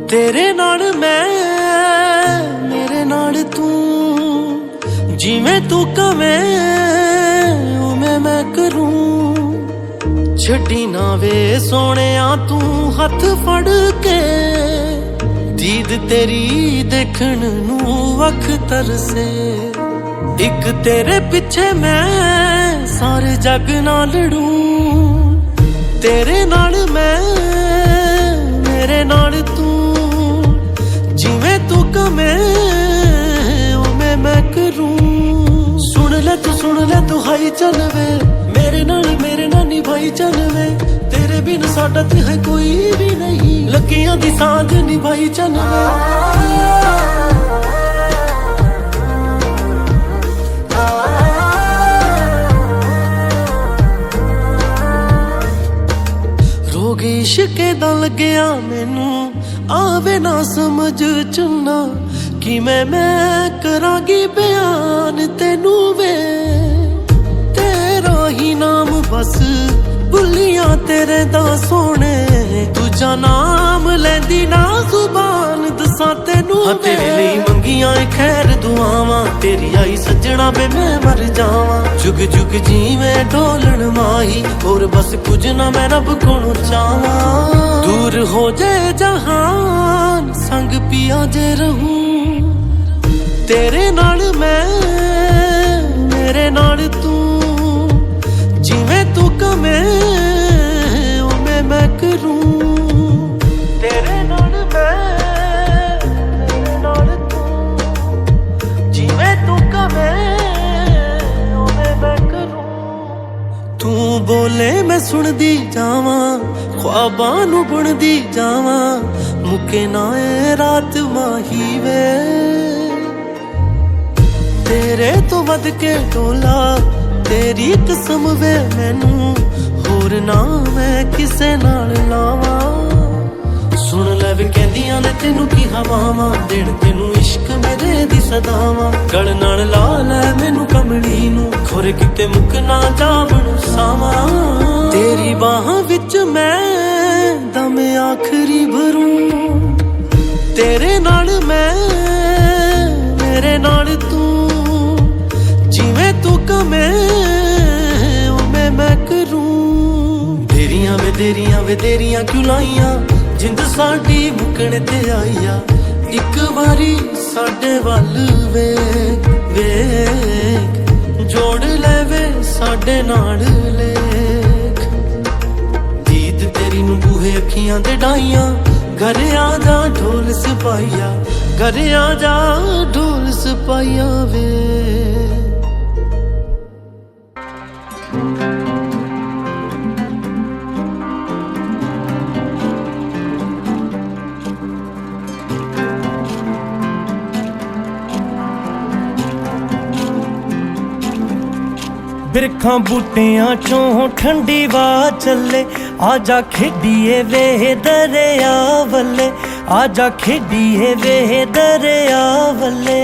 तेरे नाल मैं मेरे नाल तू जिवें तू कवें उवें मैं करूं। छड्डी ना वे सोहणिया तू हथ फड़ के दीद तेरी देखण नूं अख तरसे। इक तेरे पिछे मैं सारे जग नाल लड़ूं। तेरे नाल मैं मेरे नाल तू जिवें तू कवें उवें मैं करूं। सुन ले तू हाई चल वे मेरे नाल निभाई चल वे। तेरे बिन साडा ते है कोई भी नहीं लगियां दी सांझ निभाई चल वे। रोग इश्के दा लग्या मैनू आवे ना समझ चुना कि मैं करांगी बयान तेनू वे। तेरा ही नाम बस भुलियां तेरे दा सोने दूजा नाम लैंदी ना जुबान दसा तेनू। तेरे लिए मंगियां खैर दुआवां तेरी आई सजना बे मैं मर जावां। जुग जुग जीवें ढोलण माही और बस कुछ ना मैं रब कोलों चावां। दूर हो जाए जहान संग पिया जे रहूं। तेरे नाल मैं मेरे नाल तू जिवें तू कवें उवें मैं करूं। तेरे नाल मैं मेरे नाल तू जिवें तू कवें उवें मैं करूं। तू बोले मैं सुनदी जावां ख्वाबां नूं बुणदी जावां। मुके ना ए रात माही वे तेरे तो वध के टोला तेरी कसम वे मैनू होर ना मैं किसे नाल लावां। सुन ले वे कहंदियां ने तेनू की हवावां देण तेनू इश्क मेरे दी सदावां। गल नाल ला ले मैनू कमली नू खोरे किते मुक ना जावण सावां। तेरी बाहां विच मैं दम आखरी भरूं। तेरे नाल मैं मेरे नाल तू जिवें तू कवें उवें मैं करूं। देरियां क्यों लाइयां जिंद साडी मुकणे ते आईया। इक वारी साडे वल वेख वेख जोड़ ले वे साडे नाल लेख। दीद तेरी नूं बूहे अखियां दे डाइयां घर आ जा ढोल सिपाहिया। घर आ जा ढोल सिपाहिया वे। बिरखां बूटियां चों ठंडी वा चले आजा खेडिए वे दरिया वल्ले। आजा खेडिए वे दरिया वल्ले।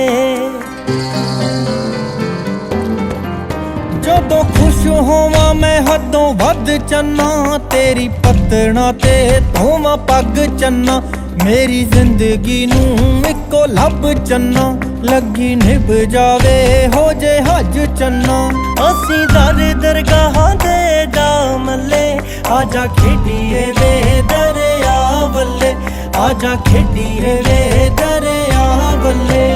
जदों खुश होवां मैं हदों वध चन्ना तेरी पतना ते धोवां पग चन्ना। मेरी जिंदगी नूं इको लब चन्ना लगी निभ जावे हो जे हज चन्ना। असी दर दरगाह दे जा मल्ले आजा खेडिए वे दरिया वल्ले। आजा खेडिए वे दरिया वल्ले।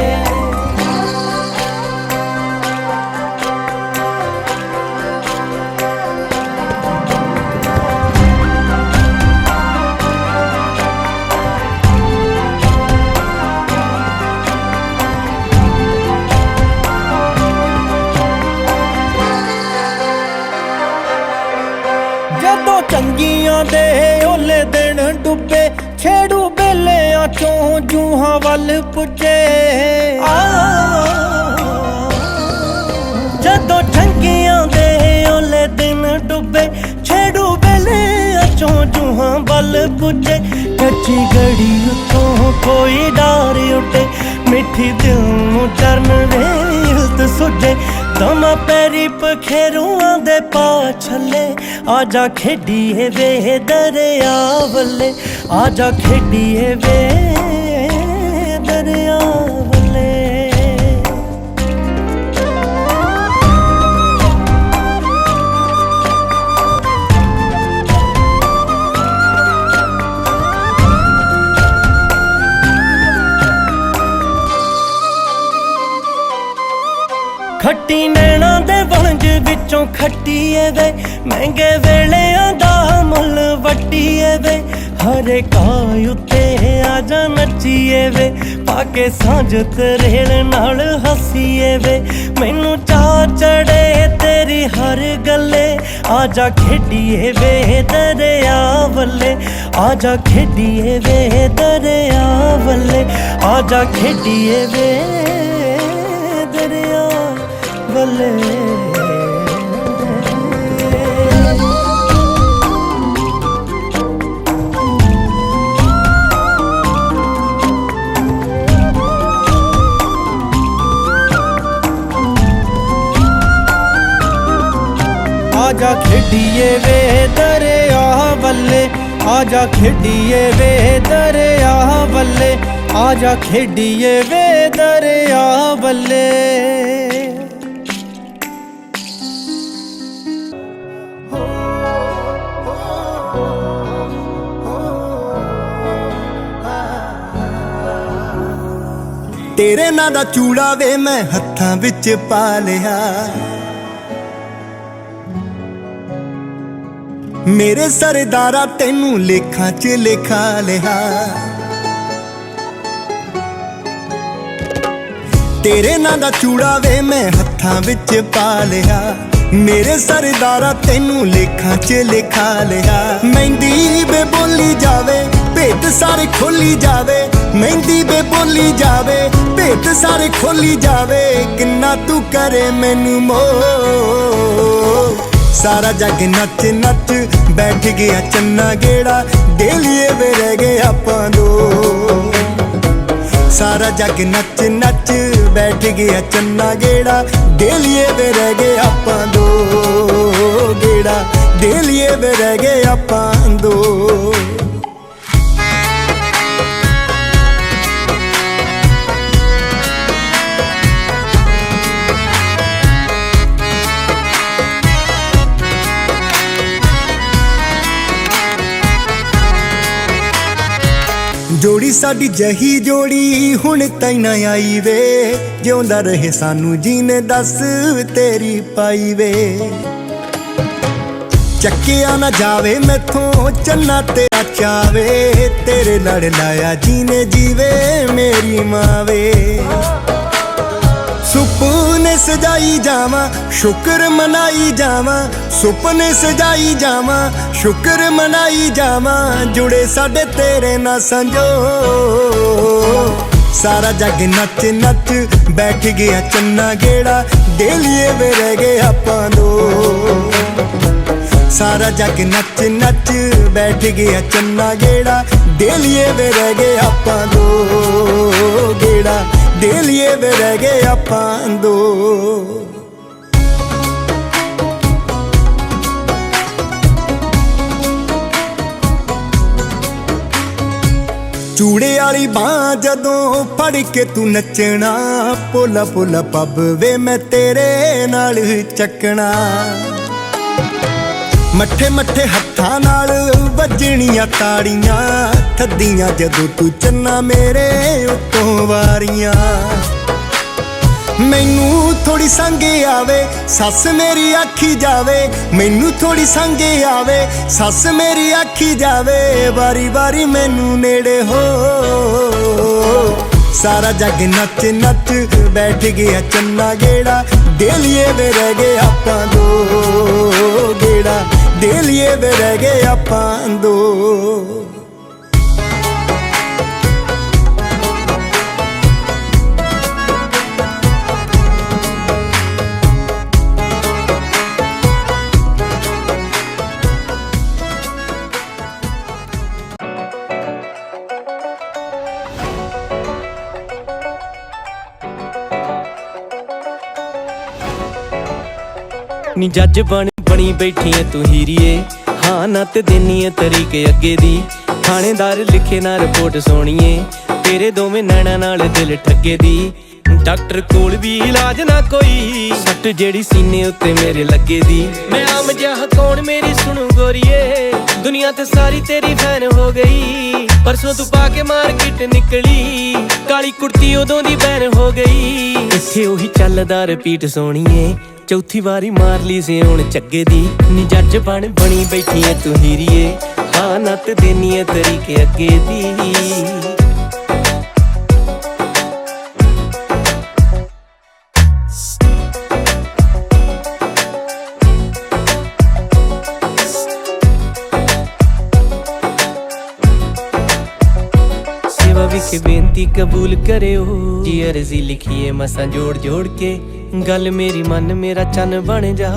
जदों चंगियां दे ओले दिन डुबे छेड़ू बेलियां चों जूहां वल पुजे। जदों चंगियां दे ओले दिन डुबे छेड़ू बेलियां चों जूहां वल पुजे। कच्ची गड़ी उत्तों कोई डार उठे मिठी दिल नूं चरण वे हिलत सुझे। ਦਮਾ ਪੈਰੀ ਪਖੇਰੂਆਂ ਦੇ ਪਾ ਛੱਲੇ ਆਜਾ ਖੇਡੀਏ ਵੇ ਦਰਿਆ ਵੱਲੇ ਆਜਾ ਖੇਡੀਏ ਵੇ ਦਰਿਆ ਵੱਲੇ ਖੱਟੀ ਨੈਣਾ ਦੇ ਵਣਜ ਵਿੱਚੋਂ ਖੱਟੀਏ ਵੇ ਮਹਿੰਗੇ ਵੇਲਿਆਂ ਦਾ ਮੁੱਲ ਵੱਟੀਏ ਵੇ ਹਰੇ ਕਾਇ ਉੱਤੇ ਆਜਾ ਨੱਚੀਏ ਵੇ ਪਾ ਕੇ ਸਾਂਝ ਤਰੇਲ ਨਾਲ ਹੱਸੀਏ ਵੇ ਮੈਨੂੰ ਚਾਅ ਚੜੇ ਤੇਰੀ ਹਰ ਗੱਲੇ ਆਜਾ ਖੇਡੀਏ ਵੇ ਦਰਿਆ ਵੱਲੇ ਆਜਾ ਖੇਡੀਏ ਵੇ ਦਰਿਆ ਵੱਲੇ ਆਜਾ ਖੇਡੀਏ ਵੇ ਦਰਿਆ ਵੱਲੇ आजा खेडिए वे दरिया वल्ले आजा खेडिए वे दरिया वल्ले आजा खेडिए वे दरिया वल्ले तेरे नां दा चूड़ा वे मैं हत्थां विच पा लिया मेरे सरदारा तेनू लेखां च लिखा लिया तेरे नां दा चूड़ा वे मैं हत्थां विच पा लिया मेरे सरदारा तेनू लेखां च लिखा लिया मेहंदी बे बोली जावे भेत सारे खोली जावे मेहंदी बे बोली जावे भेत सारे खोली जावे किन्ना तू करे मैनू मोह सारा जग नच नच बैठ गया चन्ना गेड़ा डेलिए वे रह गए आपां दो सारा जग नच नच बैठ गया चन्ना गेड़ा डेलिए वे रह गए आपां दो गेड़ा डेलिए वे रह गए आपां दो जोड़ी साडी जही जोड़ी हुण ताईं ना आई वे जिउंदा रहे सानू जीने दस तेरी पाई वे चक्किया ना जावे मैथों चन्ना तेरा चावे तेरे लड़ लाया जीने जीवे मेरी मावे सुपने सजाई जावा शुक्र मनाई जावा सुपने सजाई जावा शुक्र मनाई जावा जुड़े साडे तेरे ना संजो सारा जग नच नच बैठ गया चन्ना गेड़ा डेलिए वे रह गए आपां दो सारा जग नच नच बैठ गया चन्ना गेड़ा डेलिए वे रह गए आपां दो गेड़ा डेलिए वे रह गए आपां दो चूड़े वाली बां जदों फड़ के तू नचना पोला पोला पब वे मैं तेरे नाल चकना मट्ठे मट्ठे हत्थां नाल वजणियां ताड़ियां थद्दियां जदों तू चन्ना मेरे उत्तों वारियां मैनू थोड़ी संगे आवे सस मेरी आखी जावे मैनू थोड़ी संगे आवे सस मेरी आखी जावे बारी बारी मैनू नेड़े हो सारा जग नच नच बैठ गया चन्ना गेड़ा डेलिए वे रह गए आपां दो गेड़ा डेलिए वे रह गए आपां दो ਨੀ ਜੱਜ ਬਣੀ ਬੈਠੀ ਐ ਤੂੰ ਹੀਰੀਏ, ਹਾਂ ਨਾ ਤੇ ਦੇਨੀ ਐ ਤਰੀਕੇ ਅੱਗੇ ਦੀ। ਥਾਣੇਦਾਰ ਲਿਖੇ ਨਾ ਰਿਪੋਰਟ ਸੋਣੀਏ, ਤੇਰੇ ਦੋਵੇਂ ਨੈਣਾ ਨਾਲ ਦਿਲ ਠੱਗੇ ਦੀ। ਡਾਕਟਰ ਕੋਲ ਵੀ ਇਲਾਜ ਨਾ ਕੋਈ, ਸੱਟ ਜਿਹੜੀ ਸੀਨੇ ਉੱਤੇ ਮੇਰੇ ਲੱਗੇ ਦੀ। ਮੈਂ ਆਮ ਜਿਹਾ ਕੌਣ ਮੇਰੀ ਸੁਣੂ ਗੋਰੀਏ, ਦੁਨੀਆ ਤੇ ਸਾਰੀ ਤੇਰੀ ਫੈਨ ਹੋ ਗਈ। ਪਰਸੋਂ ਤੂੰ ਪਾ ਕੇ ਮਾਰਕੀਟ ਨਿਕਲੀ, ਕਾਲੀ ਕੁੜਤੀ ਉਦੋਂ ਦੀ ਬੈਨ ਹੋ ਗਈ। ਇੱਥੇ ਉਹੀ ਚੱਲਦਾ ਰਿਪੀਟ ਸੋਣੀਏ, ਚੌਥੀ ਵਾਰੀ ਮਾਰ ਲਈ ਸੀ ਹੁਣ ਚੱਗੇ ਦੀ। ਨੀ ਜੱਜ ਬਣੀ ਬੈਠੀ ਐ ਤੂੰ ਹੀਰੀਏ, ਹਾਂ ਨੱਤ ਦੇਨੀ ਐ ਤਰੀਕੇ ਅੱਗੇ ਦੀ। ਵਿਖੇ ਬੇਨਤੀ ਕਬੂਲ ਕਰਿਓ, ਜੀ ਅਰਜ਼ੀ ਲਿਖੀਏ ਮਸਾਂ ਜੋੜ ਕੇ। ਗੱਲ ਮੇਰੀ ਮਨ ਮੇਰਾ ਚੰਨ ਬਣ ਜਾ,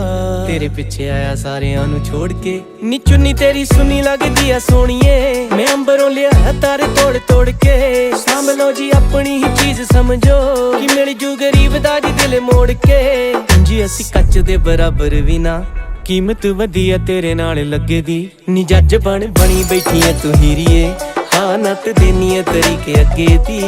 ਤੇਰੇ ਪਿੱਛੇ ਆਇਆ ਸਾਰਿਆਂ ਨੂੰ ਛੋੜ ਕੇ। ਨੀ ਚੁੰਨੀ ਤੇਰੀ ਸੁਨੀ ਲੱਗਦੀ ਆ ਸੋਹਣੀਏ, ਮੈਂ ਅੰਬਰੋਂ ਲਿਆ ਤਾਰੇ ਤੋੜ ਕੇ। ਸਾਂਭ ਲਓ ਜੀ ਆਪਣੀ ਹੀ ਚੀਜ਼ ਸਮਝੋ, ਕਿ ਮਿਲ ਜੂ ਗਰੀਬ ਦਾ ਜੀ ਦਿਲ ਮੋੜ ਕੇ। ਜੀ ਅਸੀਂ ਕੱਚ ਦੇ ਬਰਾਬਰ ਵੀ ਨਾ, ਕੀਮਤ ਵਧੀਆ ਤੇਰੇ ਨਾਲ ਲੱਗੇ ਦੀ। ਨੀ ਜੱਜ ਬਣੀ ਬੈਠੀ ਐ ਤੂੰ ਹੀਰੀਏ, ਹਾਂ ਨੱਤ ਦੇਨੀ ਐ ਤਰੀਕੇ ਅੱਗੇ ਦੀ।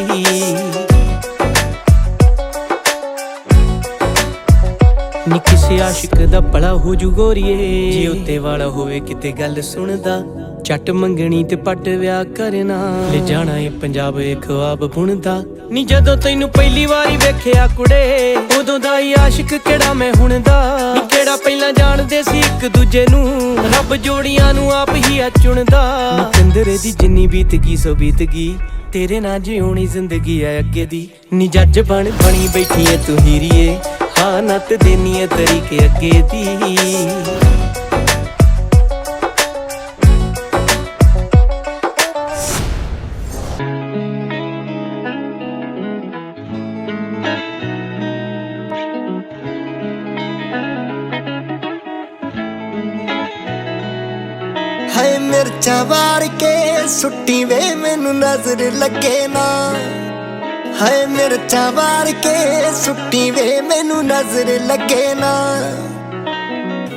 ਨੀ ਕਿਸੇ ਆਸ਼ਿਕ ਦਾ ਭਲਾ ਹੋ ਜੂ ਗੋਰੀਏ, ਜੇ ਉੱਤੇ ਵਾਲਾ ਹੋਵੇ ਕਿਤੇ ਗੱਲ ਸੁਣਦਾ। ਚੱਟ ਮੰਗਣੀ ਤੇ ਪੱਟ ਵਿਆਹ ਕਰਨਾ, ਲੈ ਜਾਣਾ ਏ ਪੰਜਾਬ ਏ ਖੁਆਬ ਬੁਣਦਾ। ਨੀ ਜਦੋਂ ਤੈਨੂੰ ਪਹਿਲੀ ਵਾਰੀ ਵੇਖਿਆ ਕੁੜੇ, ਉਦੋਂ ਦਾ ਹੀ ਆਸ਼ਿਕ ਕਿਹੜਾ ਮੈਂ ਹੁਣ ਦਾ। ਨੀ ਕਿਹੜਾ ਪਹਿਲਾਂ ਜਾਣਦੇ ਸੀ ਇੱਕ ਦੂਜੇ ਨੂੰ, ਰੱਬ ਜੋੜੀਆਂ ਨੂੰ ਆਪ ਹੀ ਆ ਚੁਣਦਾ। ਨੀ ਚੰਦਰੇ ਦੀ ਜਿੰਨੀ ਬੀਤ ਗਈ ਸੋ ਬੀਤ ਗਈ, ਤੇਰੇ ਨਾਲ ਜਿਉਣੀ ਜ਼ਿੰਦਗੀ ਐ ਅੱਗੇ ਦੀ। ਨੀ ਜੱਜ ਬਣੀ ਬੈਠੀ ਐ ਤੂੰ ਹੀਰੀਏ, ਹਾਂ ਨੱਤ ਦੇਨੀ ਐ ਤਰੀਕੇ ਅੱਗੇ ਦੀ। ਹਾਏ ਮਿਰਚਾਂ ਵਾਰ ਕੇ ਸੁੱਟੀ ਵੇ ਮੈਨੂੰ ਨਜ਼ਰ ਲੱਗੇ ਨਾ। ਹਾਏ ਮਿਰਚਾਂ ਵਾਰ ਕੇ ਸੁੱਟੀ ਵੇ ਮੈਨੂੰ ਨਜ਼ਰ ਲੱਗੇ ਨਾ।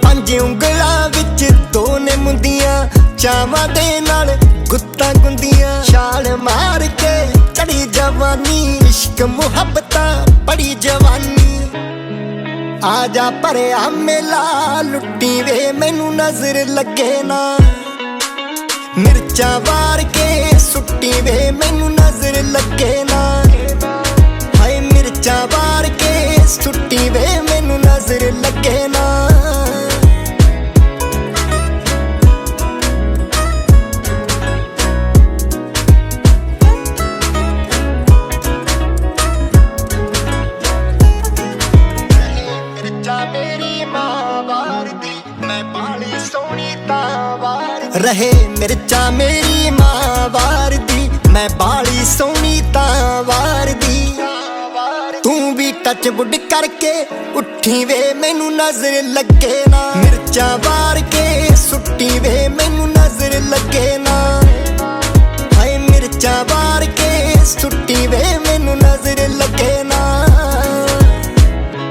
5 ਉਂਗਲਾਂ ਵਿੱਚ 2 ਨੇ ਮੁੰਦੀਆਂ, ਚਾਵਾਂ ਦੇ ਨਾਲ ਗੁੱਤਾਂ ਗੁੰਦੀਆਂ। ਛਾਲ ਮਾਰ ਕੇ ਚੜੀ ਜਵਾਨੀ, ਇਸ਼ਕ ਮੁਹੱਬਤਾਂ ਬੜੀ ਜਵਾਨੀ। ਆ ਜਾ ਭਰਿਆ ਮੇਲਾ ਲੁੱਟੀ ਵੇ ਮੈਨੂੰ ਨਜ਼ਰ ਲੱਗੇ ਨਾ। ਮਿਰਚਾਂ ਵਾਰ ਕੇ ਸੁੱਟੀ ਵੇ ਮੈਨੂੰ ਨਜ਼ਰ ਲੱਗੇ ਨਾ। ਹਾਏ ਮਿਰਚਾਂ ਵਾਰ ਕੇ ਸੁੱਟੀ ਵੇ ਮੈਨੂੰ ਨਜ਼ਰ ਲੱਗੇ ਨਾ। ਮਿਰਚਾਂ ਮੇਰੀ ਮਾਂ ਵਾਰਦੀ, ਮੈਂ ਬਾਲੀ ਸੋਹਣੀ ਤਾਂ ਵਾਰ। ਰਹੇ ਮਿਰਚਾਂ ਮੇਰੀ ਮਾਂ ਵਾਰਦੀ, ਮੈਂ ਬਾਲੀ ਸੋਹਣੀ ਤਾਂ ਵਾਰਦੀ। ਤੂੰ ਵੀ ਟੱਚ ਬੁੱਢ ਕਰਕੇ ਉੱਠੀ ਵੇ ਮੈਨੂੰ ਨਜ਼ਰ ਲੱਗੇ ਨਾ। ਮਿਰਚਾਂ ਵਾਰ ਕੇ ਸੁੱਟੀ ਵੇ ਮੈਨੂੰ ਨਜ਼ਰ ਲੱਗੇ ਨਾ। ਹਾਏ ਮਿਰਚਾਂ ਵਾਰ ਕੇ ਸੁੱਟੀ ਵੇ ਮੈਨੂੰ ਨਜ਼ਰ ਲੱਗੇ ਨਾ।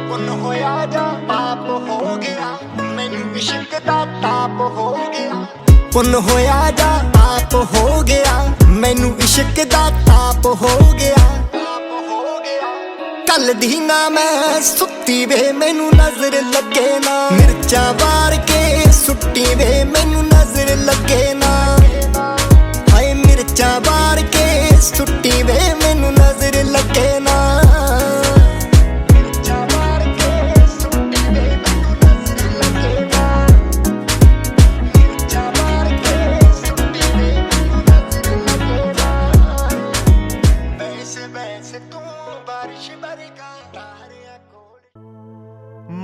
ਪੁੰਨ ਹੋਇਆ ਜਾਂ ਪਾਪ ਹੋ ਗਿਆ, ਮੈਨੂੰ ਇਸ਼ਕ ਦਾ ਤਾਪ ਹੋ ਗਿਆ। ਪੁੰਨ ਹੋਇਆ ਜਾਂ ਪਾਪ ਹੋ ਗਿਆ, ਮੈਨੂੰ ਇਸ਼ਕ ਦਾ ਤਾਪ ਹੋ ਗਿਆ। ਕੱਲ ਦੀ ਨਾ ਮੈਂ ਸੁੱਤੀ ਵੇ ਮੈਨੂੰ ਨਜ਼ਰ ਲੱਗੇ ਨਾ। ਮਿਰਚਾਂ ਵਾਰ ਕੇ ਸੁੱਟੀ ਵੇ ਮੈਨੂੰ ਨਜ਼ਰ ਲੱਗੇ ਨਾ। ਹਾਏ ਮਿਰਚਾਂ ਵਾਰ ਕੇ ਸੁੱਟੀ ਵੇ ਮੈਨੂੰ ਨਜ਼ਰ ਲੱਗੇ ਨਾ।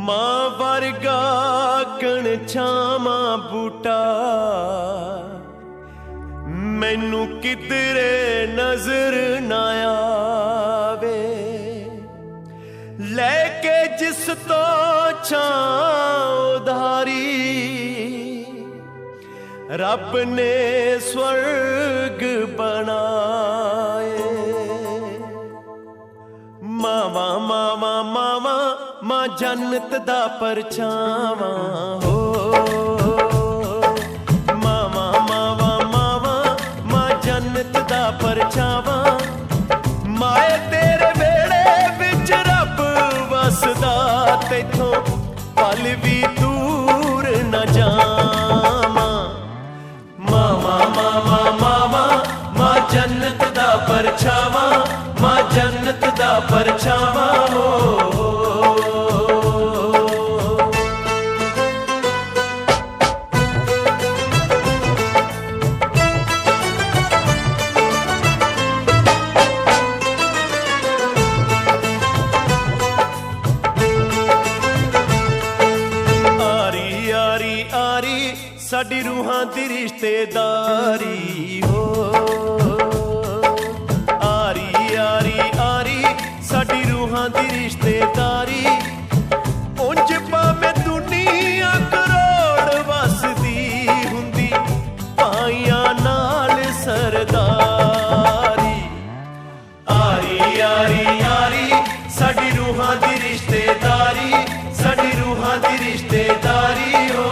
ਮਾਂ ਵਰਗਾ ਕਣ ਛਾਵਾਂ ਬੂਟਾ, ਮੈਨੂੰ ਕਿਧਰੇ ਨਜ਼ਰ ਨਾ ਆਵੇ। ਲੈ ਕੇ ਜਿਸ ਤੋਂ ਛਾਂ ਉਧਾਰੀ, ਰੱਬ ਨੇ ਸਵਰਗ ਬਣਾਏ। ਮਾਵਾਂ ਮਾਵਾਂ ਮਾਵਾਂ मां जन्नत दा परछावां हो मावा मावा मावा मां जन्नत दा परछावां माए तेरे वेड़े विच रब वसदा तैथों पल भी दूर न जावां मावा मावा मावा मां जन्नत दा परछावां मां जन्नत दा परछावां हो साडी रूहां दी रिश्तेदारी हो आरी आरी आरी साडी रूहां दी रिश्तेदारी उंज भावें दुनिया करोड़ वसदी हुंदी पाइयां नाल सरदारी आरी आरी आरी साडी रूहां दी रिश्तेदारी साडी रूहां दी रिश्तेदारी हो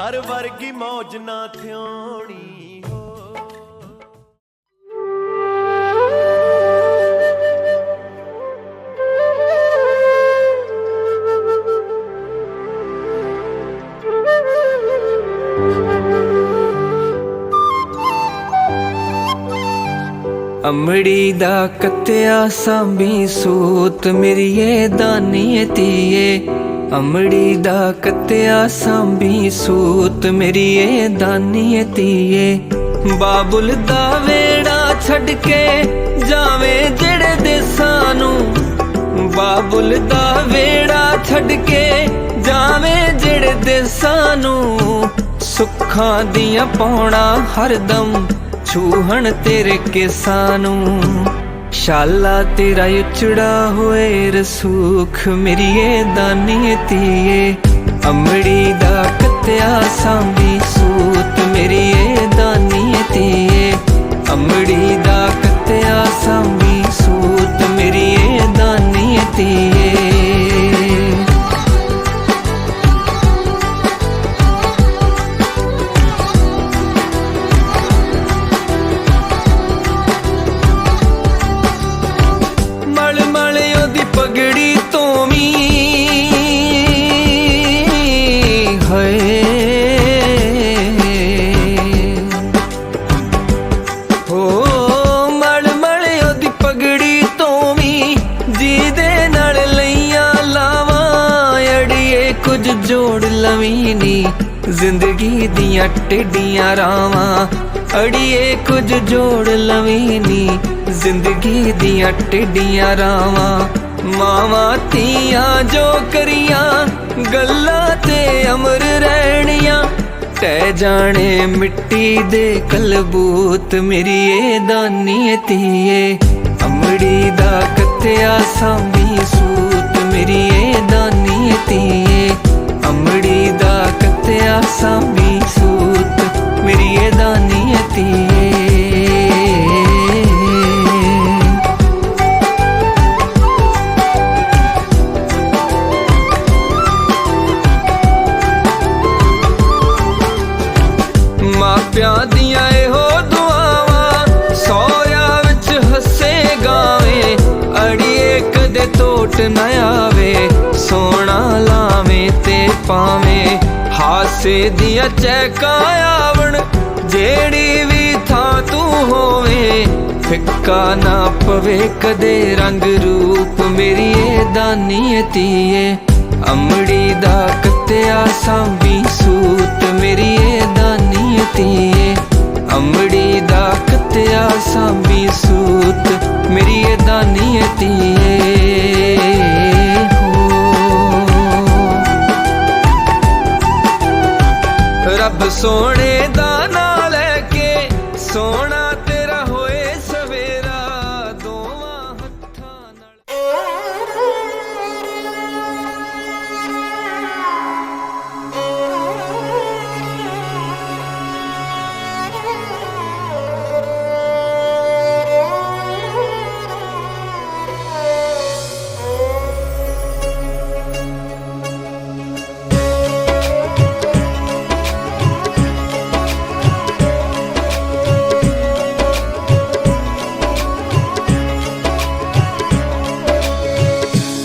घर वर्गी मौज ना थ्योणी हो अमड़ी दा कत्या सांभी सूत मेरिए दानिए तीए अमड़ी दा कत्या सांभी सूत मेरिए दानिए तीए बाबुल दा वेड़ा छड़ के जावे जेड़े देसां नू बाबुल दा वेड़ा छड़ के जावे जेड़े देसां नू सुखां दियां पौड़ा हरदम छूहण तेरे केसानू शाला तेरा उचड़ा होए रसूख मेरिए दानिए तीए अमड़ी दा कत्या सांभी सूत मेरिए दानिए तीए अमड़ी दा कत्या सांभी सूत मेरिए दानिए तीए पगड़ी तो मी है हो मल मल ओदी पगड़ी तो मी जी दे नाल लईयां लावां अड़िए कुछ जोड़ लवीं नी जिंदगी दियां टेढ़ियां रावां अड़िए कुछ जोड़ लवीं नी जिंदगी दियां टेढ़ियां रावां मावा तियां जो करियां गल्लां ते अमर रहनियां टह जाने मिट्टी दे कलबूत मेरिए दानिए तीए अमड़ी दा कत्या सांभी सूत मेरिए दानिए तीए अमड़ी दा कत्या सांभी सूत मेरिए दानिए तीए मापियां दियां एहो दुआवां सौरिया विच हसे गावे अड़िए कदे टोट न आवे सोना लावे ते पावे हासे दियां चहकां आवण जेड़ी भी थां तू होवे फिक्का ना पवे कदे रंग रूप मेरिए दानिए तीए अमड़ी दा कत्तिया सांभी सूत मेरी ए दानी धीए अमड़ी दा कत्तिया सांभी सूत मेरी ए दानी धीए रब सोने दा ना लैके सोना तेरा होए सवेरा दोवां हत्थां नाल।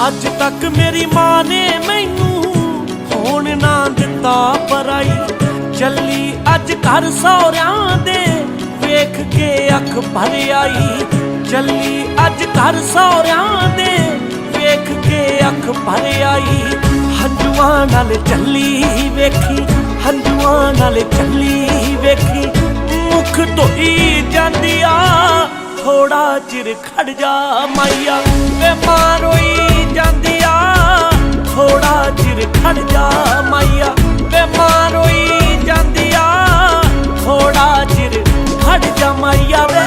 ਅੱਜ ਤੱਕ ਮੇਰੀ ਮਾਂ ਨੇ ਮੈਨੂੰ ਹੋਣ ਨਾ ਦਿੱਤਾ ਪਰਾਈ ਚੱਲੀ ਅੱਜ ਘਰ ਸਹੁਰਿਆਂ ਦੇ ਵੇਖ ਕੇ ਅੱਖ ਭਰ ਆਈ ਚੱਲੀ ਅੱਜ ਘਰ ਸਹੁਰਿਆਂ ਦੇ ਵੇਖ ਕੇ ਅੱਖ ਭਰ ਆਈ ਹੰਝੂਆਂ ਨਾਲ ਚੱਲੀ ਵੇਖੀ ਹੰਝੂਆਂ ਨਾਲ ਚੱਲੀ ਵੇਖੀ ਮੁਖ ਧੋਈ ਜਾਂਦੀ ਆ ਥੋੜਾ ਚਿਰ ਖੜ ਜਾ ਮਾਈਆ ਵੇ ਮਾਂ ਰੋਈ ਜਾਂਦੀ ਆ ਥੋੜਾ ਚਿਰ ਖੜ ਜਾ ਮਾਈਆ ਵੇ ਮਾਂ ਰੋਈ ਜਾਂਦੀ ਆ ਥੋੜਾ ਚਿਰ ਖੜ ਜਾ ਮਾਈਆ ਵੇ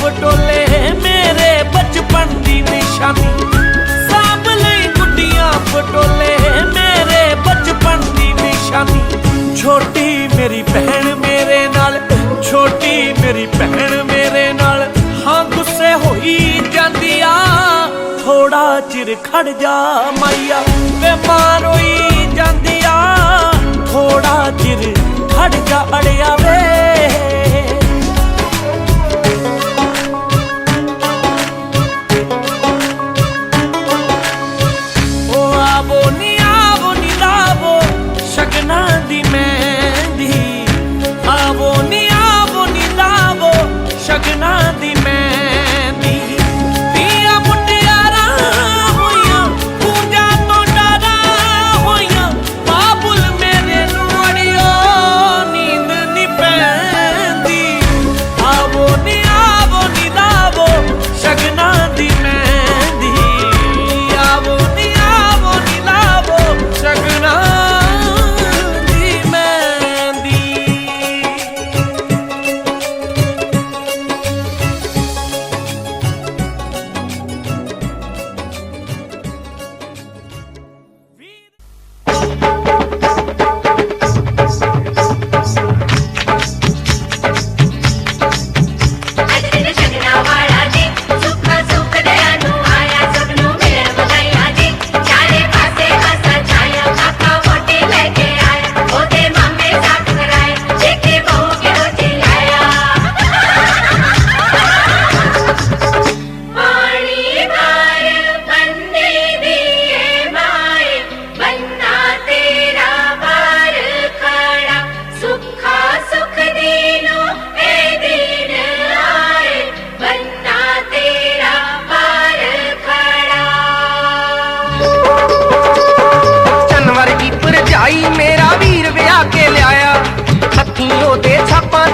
ਪਟੋਲੇ ਮੇਰੇ ਬਚਪਨ ਦੀ ਨਿਸ਼ਾਨੀ ਸਾਂਭ ਲਈ ਗੁੱਡੀਆਂ ਪਟੋਲੇ ਮੇਰੇ ਬਚਪਨ ਦੀ ਨਿਸ਼ਾਨੀ ਛੋਟੀ ਮੇਰੀ ਭੈਣ ਮੇਰੇ ਨਾਲ ਛੋਟੀ ਮੇਰੀ ਭੈਣ ਮੇਰੇ ਨਾਲ ਹਾਂ ਗੁੱਸੇ ਹੋਈ ਜਾਂਦੀ ਆ ਥੋੜਾ ਚਿਰ ਖੜ ਜਾ ਮਾਈਆ ਵੇ ਮਾਂ ਰੋਈ ਜਾਂਦੀ ਆ ਥੋੜਾ ਚਿਰ ਖੜ ਜਾ ਅੜਿਆ ਵੇ ਦੀ ਮਹਿੰਦੀ ਆਵੋ ਨੀ ਲਾਵੋ ਸ਼ਗਨਾਂ ਦੀ ਮਹਿੰਦੀ ਧੀਆਂ ਮੁਟਿਆਰਾਂ ਹੋਈਆਂ ਪੂਜਾ ਤੋਂ ਡਰਾਂ ਹੋਈਆਂ ਬਾਬੁਲ ਮੇਰੇ ਨੂੰ ਅੜਿਓ ਨੀਂਦ ਨੀ ਪੈਂਦੀ ਆਵੋ ਨੀ ਲਾਵੋ ਸ਼ਗਨਾਂ ਦੀ ਮਹਿੰਦੀ ਆਵੋ ਨੀ ਲਾਵੋ ਸ਼ਗਨਾਂ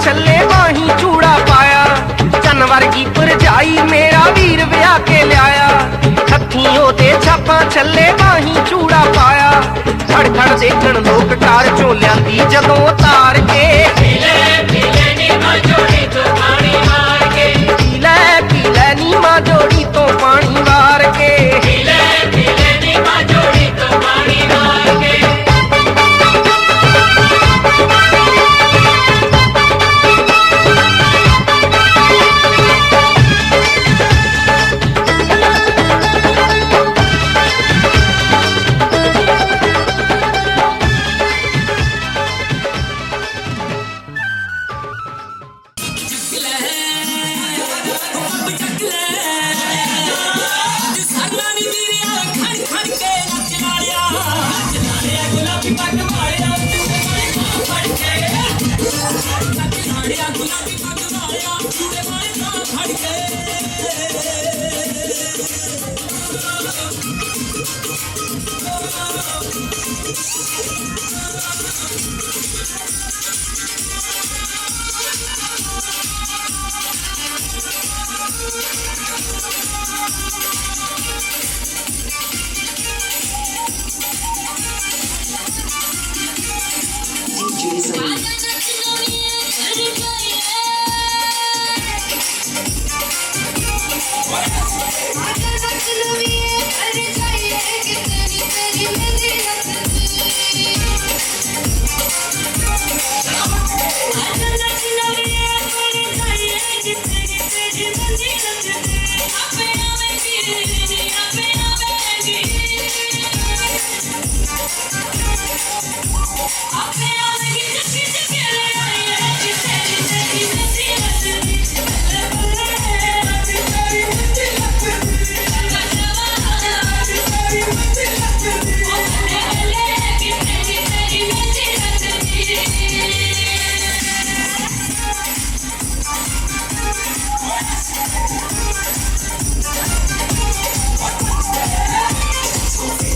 ਛੱਲੇ ਬਾਹੀਂ ਚੂੜਾ ਪਾਇਆ ਚੰਨ ਵਰਗੀ ਭਰਜਾਈ ਮੇਰਾ ਵੀਰ ਵਿਆਹ ਕੇ ਲਿਆਇਆ ਹੱਥੀਂ ਉਹਦੇ ਛਾਪਾਂ ਛੱਲੇ ਬਾਹੀਂ ਚੂੜਾ ਪਾਇਆ ਖੜ ਖੜ ਦੇਖਣ ਲੋਕ ਕਾਰ ਚੋਂ ਲਿਆਂਦੀ ਜਦੋਂ ਉਤਾਰ ਕੇ